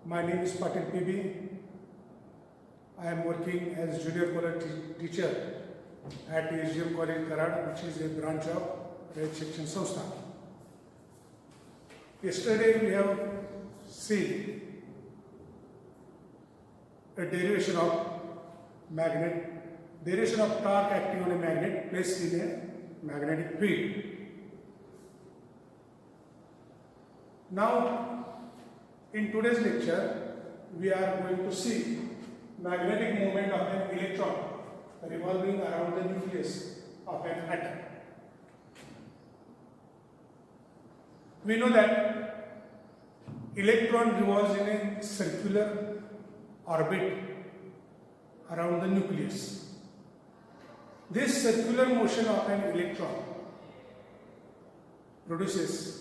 My name is Patil PB. I am working as junior college teacher at SGM College Karad, which is a branch of Red Section Sanstha. Yesterday we have seen a derivation of torque acting on a magnet placed in a magnetic field. Now, in today's lecture, we are going to see magnetic moment of an electron revolving around the nucleus of an atom. We know that electron revolves in a circular orbit around the nucleus. This circular motion of an electron produces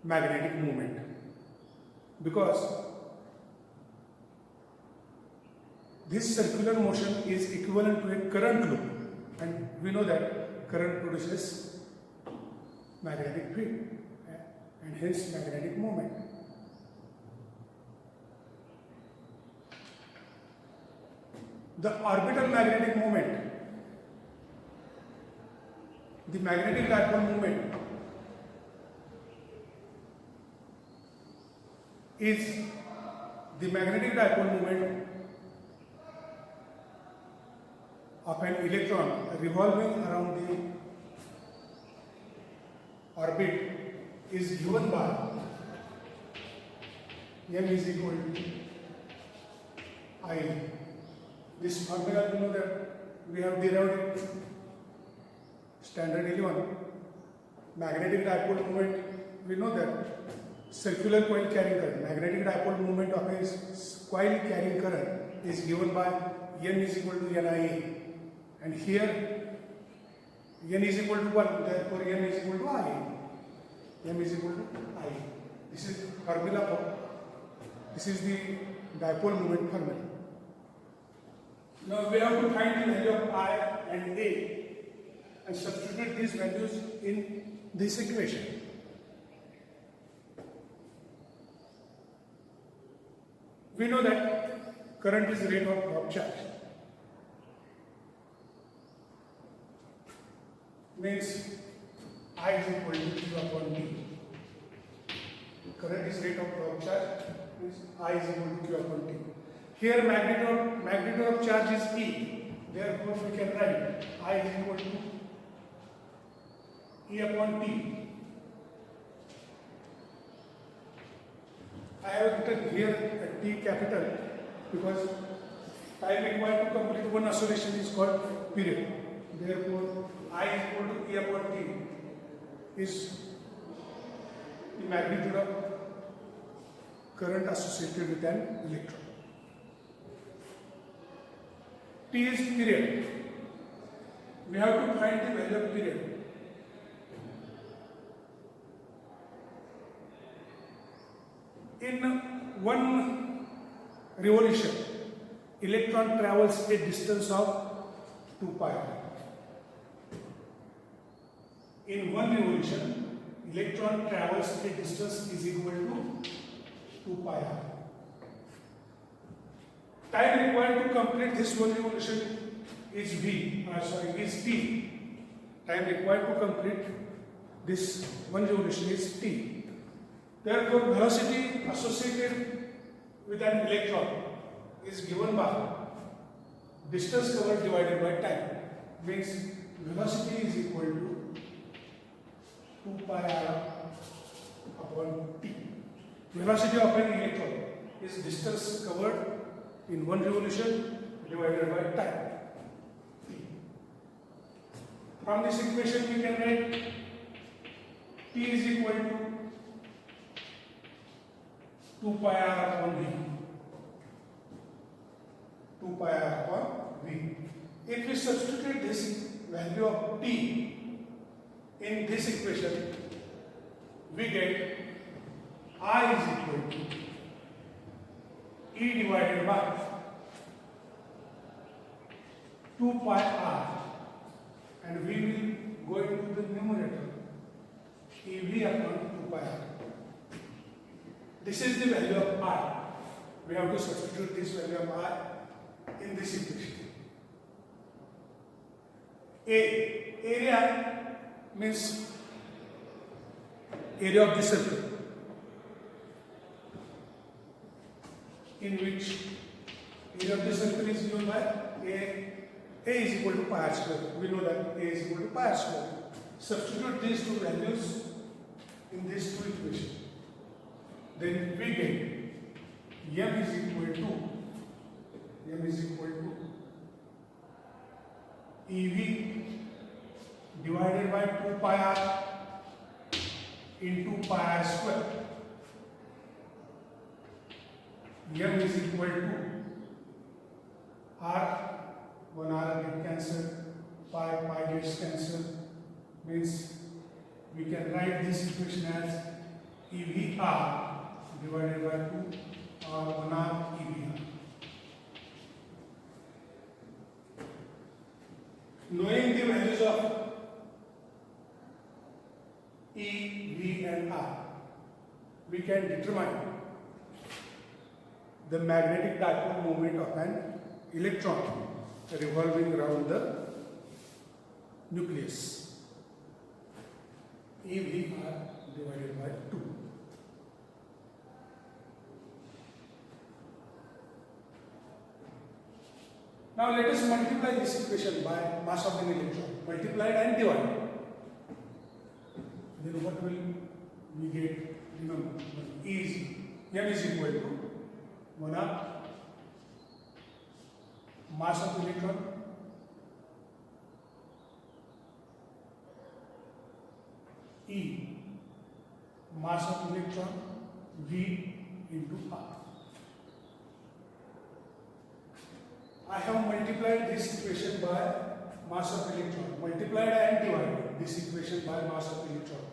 magnetic moment, because this circular motion is equivalent to a current loop, and we know that current produces magnetic field and hence magnetic moment. The orbital magnetic moment, the magnetic dipole moment, is the magnetic dipole moment of an electron revolving around the orbit is given by m is equal to I. This formula we know that we have derived it standard 11. Magnetic dipole moment, we know that circular coil carrying current, magnetic dipole moment of a coil carrying current is given by n is equal to Nia, and here n is equal to 1, therefore n is equal to I. M is equal to I. This is formula for, this is the dipole moment formula. Now we have to find the value of I and A and substitute these values in this equation. We know that current is rate of drop charge. Means I is equal to Q upon D. Current is rate of drop charge, means I is equal to Q upon T. Here magnitude of charge is E. Therefore we can write I is equal to E upon T. I have written here a T capital because time required to complete one oscillation is called period. Therefore, I is equal to E upon T is the magnitude of current associated with an electron. T is period. We have to find the value of period. In one revolution, electron travels a distance of 2 pi r. In one revolution, electron travels a distance is equal to 2 pi r. Time required to complete this one revolution is is t. Time required to complete this one revolution is t. Therefore, velocity associated with an electron is given by distance covered divided by time. Means velocity is equal to 2 pi r upon t. Velocity of an electron is distance covered in one revolution divided by time. From this equation we can write T is equal to 2 pi r upon V. 2 pi r upon V. If we substitute this value of T in this equation, we get I is equal to E divided by 2 pi r, and we will go into the numerator EV upon 2 pi r. This is the value of I. We have to substitute this value of I in this equation. Area means area of the circle, in which area of the circle is given by A is equal to pi r square. We know that A is equal to pi r square. Substitute these two values in these two equations. Then we get m is equal to EV divided by 2 pi r into pi r square. M is equal to R, 1 R get cancelled, pi gets cancelled, means we can write this equation as EVR divided by 2 or 1 R EVR. Knowing the values of E, V and R, we can determine the magnetic dipole moment of an electron revolving around the nucleus. EVR divided by 2. Now let us multiply this equation by mass of an electron. Multiplied and divided. Then what will we get? Remember, M is equal to 1 up mass of electron E mass of electron V into R. I have multiplied this equation by mass of electron, multiplied and divided this equation by mass of electron.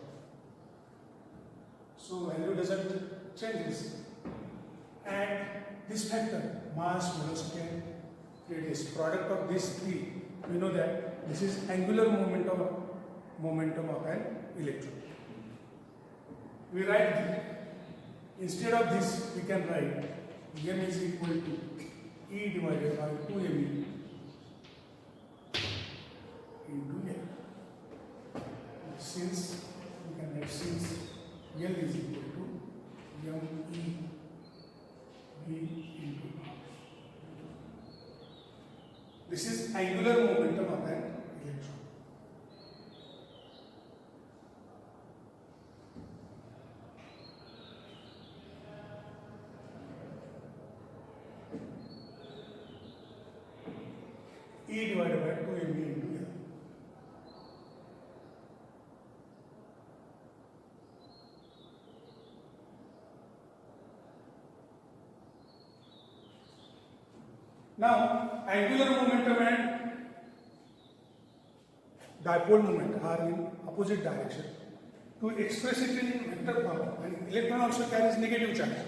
So value doesn't change, and this factor mass, velocity, radius, product of these three, we know that this is angular momentum of an electron. We write, instead of this we can write m is equal to E divided by 2me into L. Since we can write since L is equal to me V into R. This is angular momentum of an electron. E divided by 2me into L. Now, angular momentum and dipole moment are in opposite direction. To express it in vector form, and electron also carries negative charge.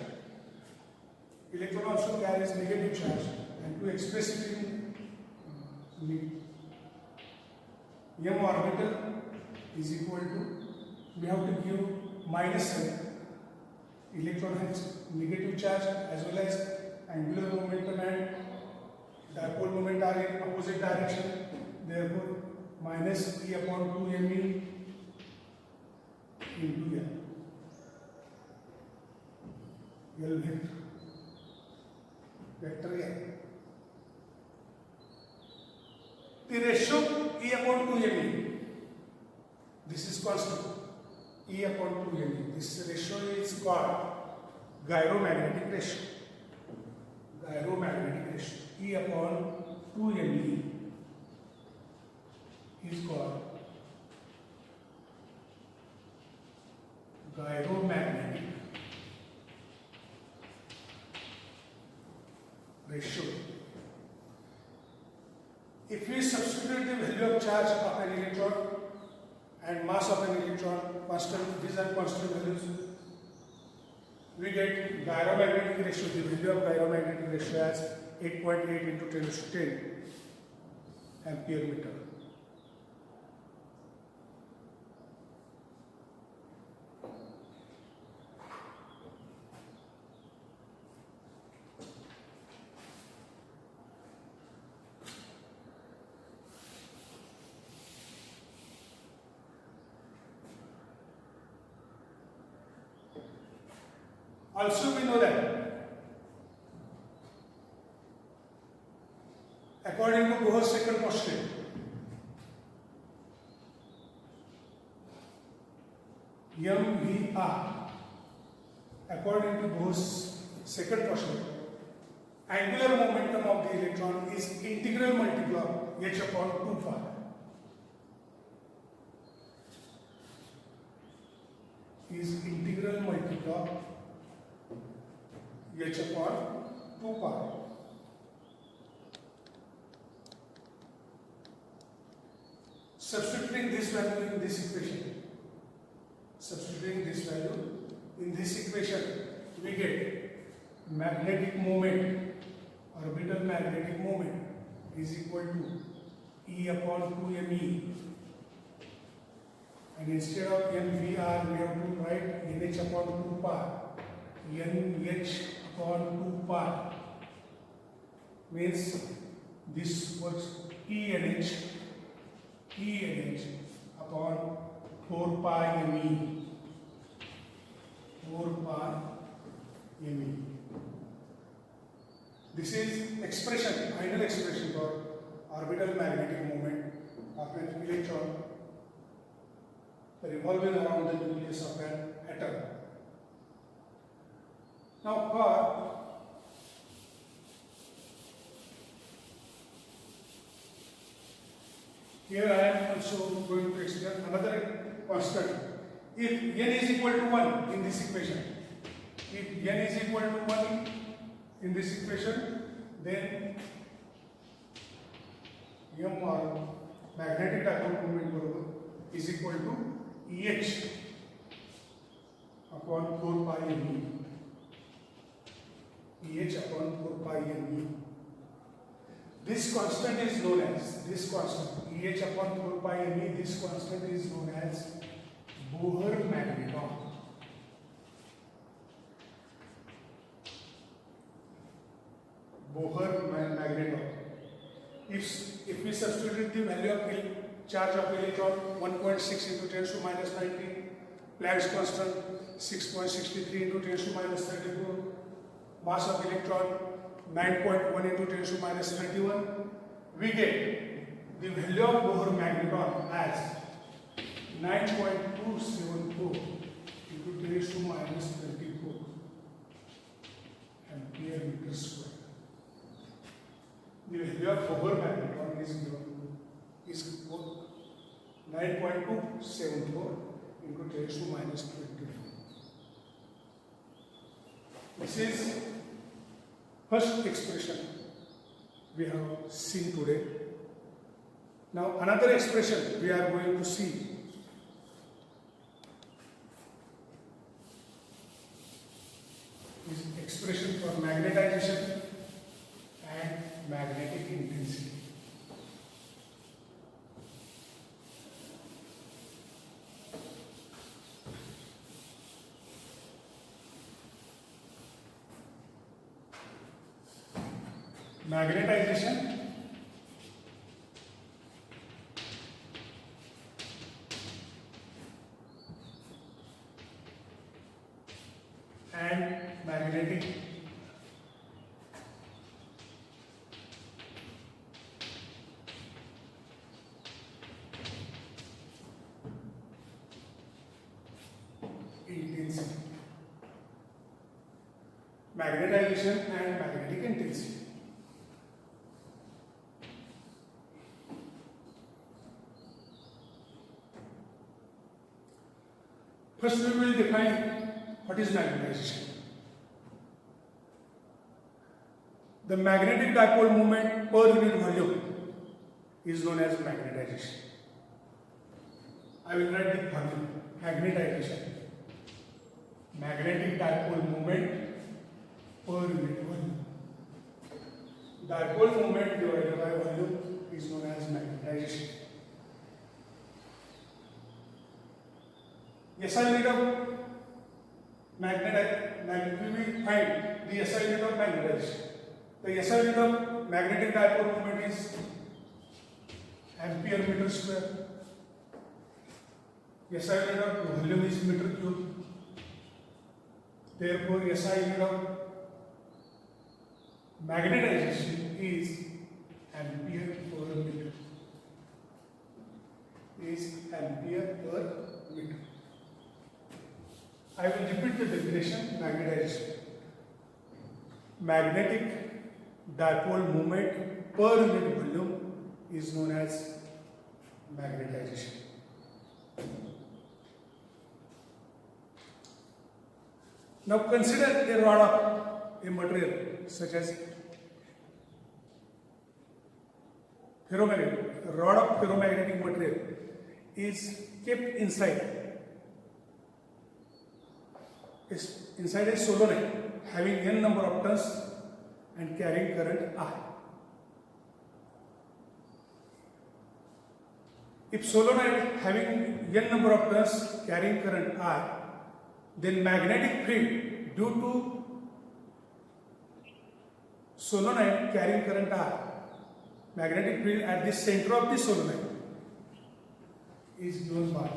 And to express it in m orbital is equal to, we have to give minus sign. Electron has negative charge as well as angular momentum and dipole moment are in opposite direction. Therefore, minus E upon 2me into L. L vector L. The ratio E upon 2me, this is constant, E upon 2me. This ratio is called gyromagnetic ratio. E upon 2me is called gyromagnetic ratio. If we substitute the value of charge of an electron and mass of an electron, constant, these are constant values, we get gyromagnetic ratio, the value of gyromagnetic ratio as 8.8 into 10⁻10 ampere meter. Also we know that according to Bohr's second postulate, MVR, according to Bohr's second postulate, angular momentum of the electron is integral multiple h upon 2 pi. Is integral multiple h upon 2 pi. Substituting this value in this equation, we get magnetic moment, orbital magnetic moment is equal to E upon 2me, and instead of NVR we have to write NH upon 2 pi, NH upon 2 pi means this was ENH upon 4 pi me. 4 pi me. This is expression, ideal expression for orbital magnetic moment of an electron revolving around the nucleus of an atom. Now, here I am also going to explain another constant. If n is equal to 1 in this equation, then m or magnetic dipole moment is equal to EH upon 4 pi me. EH upon 4 pi me. This constant is known as, EH upon 4 pi me, this constant is known as Bohr magneton. Bohr magneton. If we substitute the value of charge of electron 1.6 into 10 to minus 19, Planck's constant 6.63 into 10 to minus 34, mass of electron 9.1 into 10 to minus 31, we get the value of Bohr magneton as 9.274 into 10 to minus 24 ampere meter square. The value of Bohr magneton is 9.274 into 10 to minus 24. This is first expression we have seen today. Now another expression we are going to see is expression for magnetization and magnetic intensity. Magnetization and magnetic intensity. Magnetization and magnetic intensity. First we will define what is magnetization. The magnetic dipole moment per unit volume is known as magnetization. I will write the formula. Magnetization. Magnetic dipole moment per unit volume. Dipole moment divided by volume is known as magnetization. SI unit of we will find the SI unit of magnetization. The SI unit of magnetic dipole moment is ampere meter square. SI unit of volume is meter cube. Therefore, SI unit of magnetization is ampere per meter. Is ampere per meter. I will repeat the definition: magnetization. Magnetic dipole moment per unit volume is known as magnetization. Now consider a rod of a material such as ferromagnetic. A rod of ferromagnetic material is kept inside a solenoid having n number of turns and carrying current I. If solenoid having n number of turns carrying current I, then magnetic field due to solenoid carrying current I, magnetic field at the center of the solenoid is given by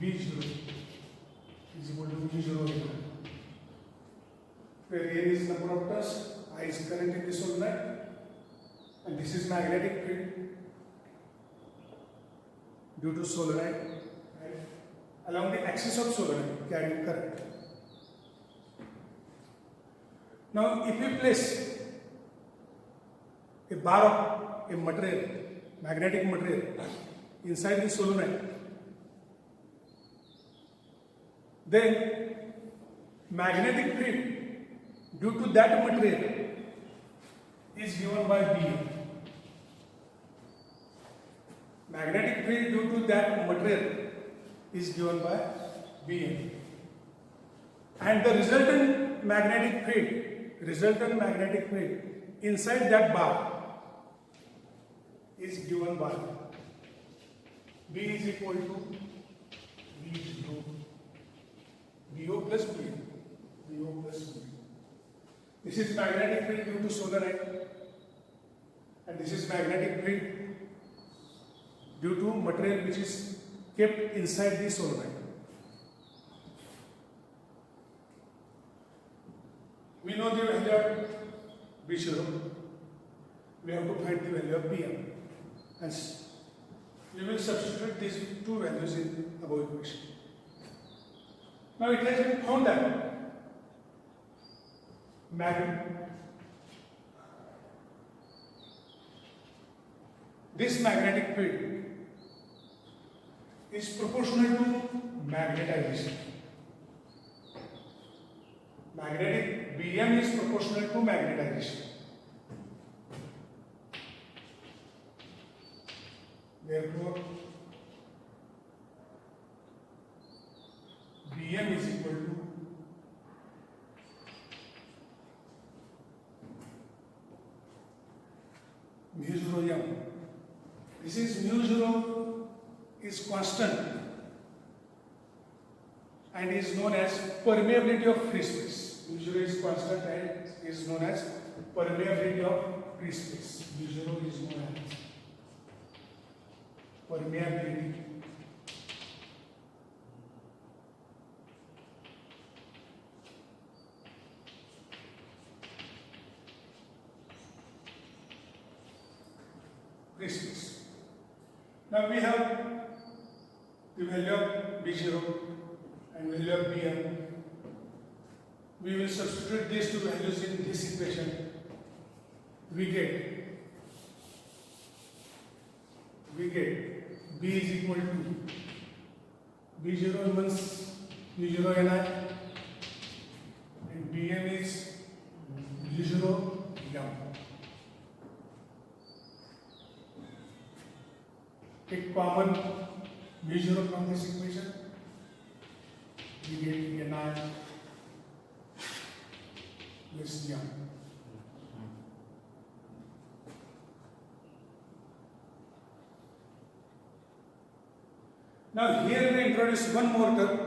B0 is equal to B0 where n is number of turns, I is current in the solenoid, and this is magnetic field due to solenoid along the axis of solenoid carrying current. Now, if we place a bar of a material, magnetic material, inside the solenoid, then magnetic field due to that material is given by B. Magnetic field due to that material is given by Bm, and the resultant magnetic field inside that bar is given by B is equal to BO plus B. This is magnetic field due to solenoid, and this is magnetic field due to material which is kept inside the solenoid. We know the value of B0. We have to find the value of Bm, and we will substitute these two values in above equation. Now it has been found that this magnetic field is proportional to magnetization. Magnetic Bm is proportional to magnetization. Therefore, Bm is equal to mu0 m. This is mu0 is constant and is known as permeability of free space. mu0 is constant and is known as permeability of free space. mu0 is known as permeability free space. Now we have the value of B0 and value of Bm. We will substitute these two values in this equation. We get B is equal to B0 means mu0 ni and Bm is mu0 m. Take common mu0 from this equation. We get ni plus m. Now here we introduce one more term,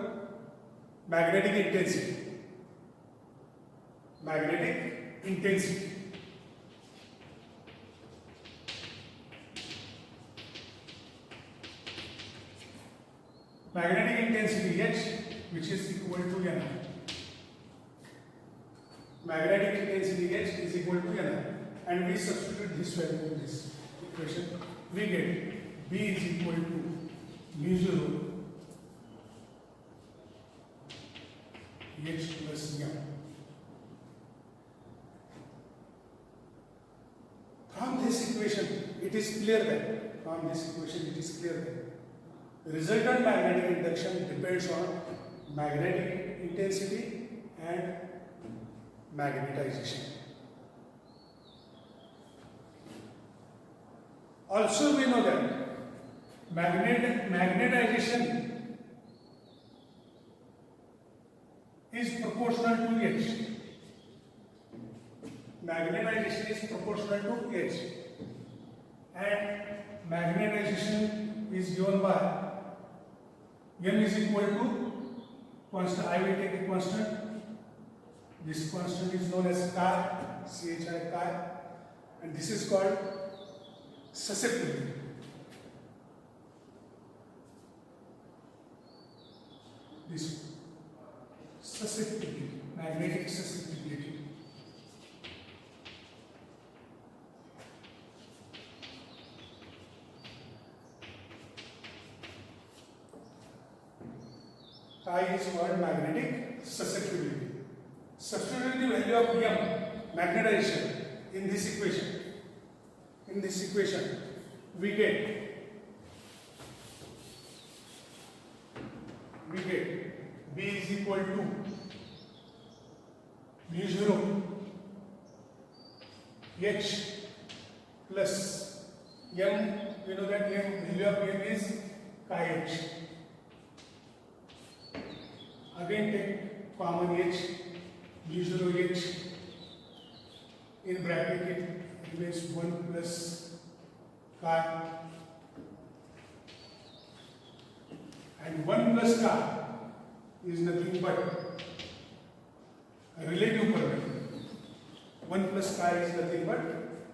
magnetic intensity. Magnetic intensity. Magnetic intensity H, which is equal to Ni. magnetic intensity H is equal to Ni, and we substitute this value in this equation. We get B is equal to mu 0 H plus M. From this equation, it is clear that the resultant magnetic induction depends on magnetic intensity and magnetization. Also, we know that magnetization is proportional to H. Magnetization is proportional to H, and magnetization is given by M is equal to constant. I will take a constant. This constant is known as chi, chi, and this is called susceptibility. This susceptibility, magnetic susceptibility. Chi is called magnetic susceptibility. Substitute the value of M, magnetization, in this equation. In this equation, we get B is equal to mu 0 H plus M. We know that value of M is chi H. Again take common H, mu 0 H, in bracket it remains 1 plus chi, and 1 plus chi is nothing but a relative permeability. 1 plus chi is nothing but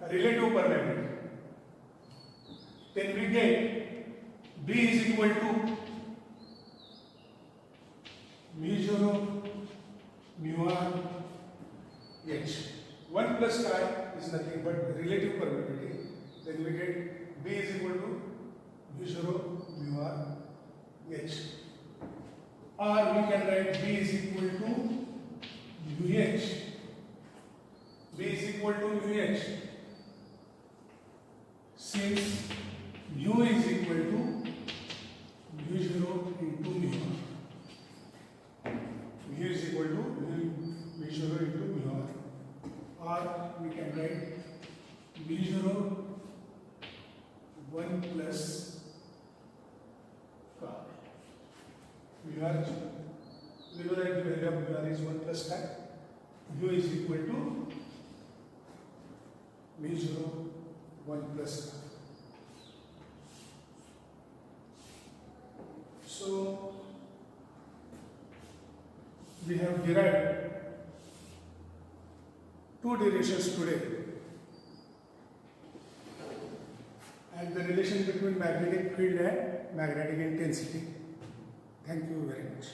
a relative permeability. Then we get B is equal to mu 0 mu r H. 1 plus chi is nothing but relative permeability. Then we get B is equal to mu 0 mu r H. Or we can write B is equal to mu H. B is equal to mu H. Since mu is equal to mu 0 into mu r. Mu is equal to mu 0 into mu r. Or we can write mu 0 1 plus chi. Mu r, we know that the value of mu r is 1 plus chi. Mu is equal to mu 0 1 plus chi. So we have derived two derivations today, and the relation between magnetic field and magnetic intensity. Thank you very much.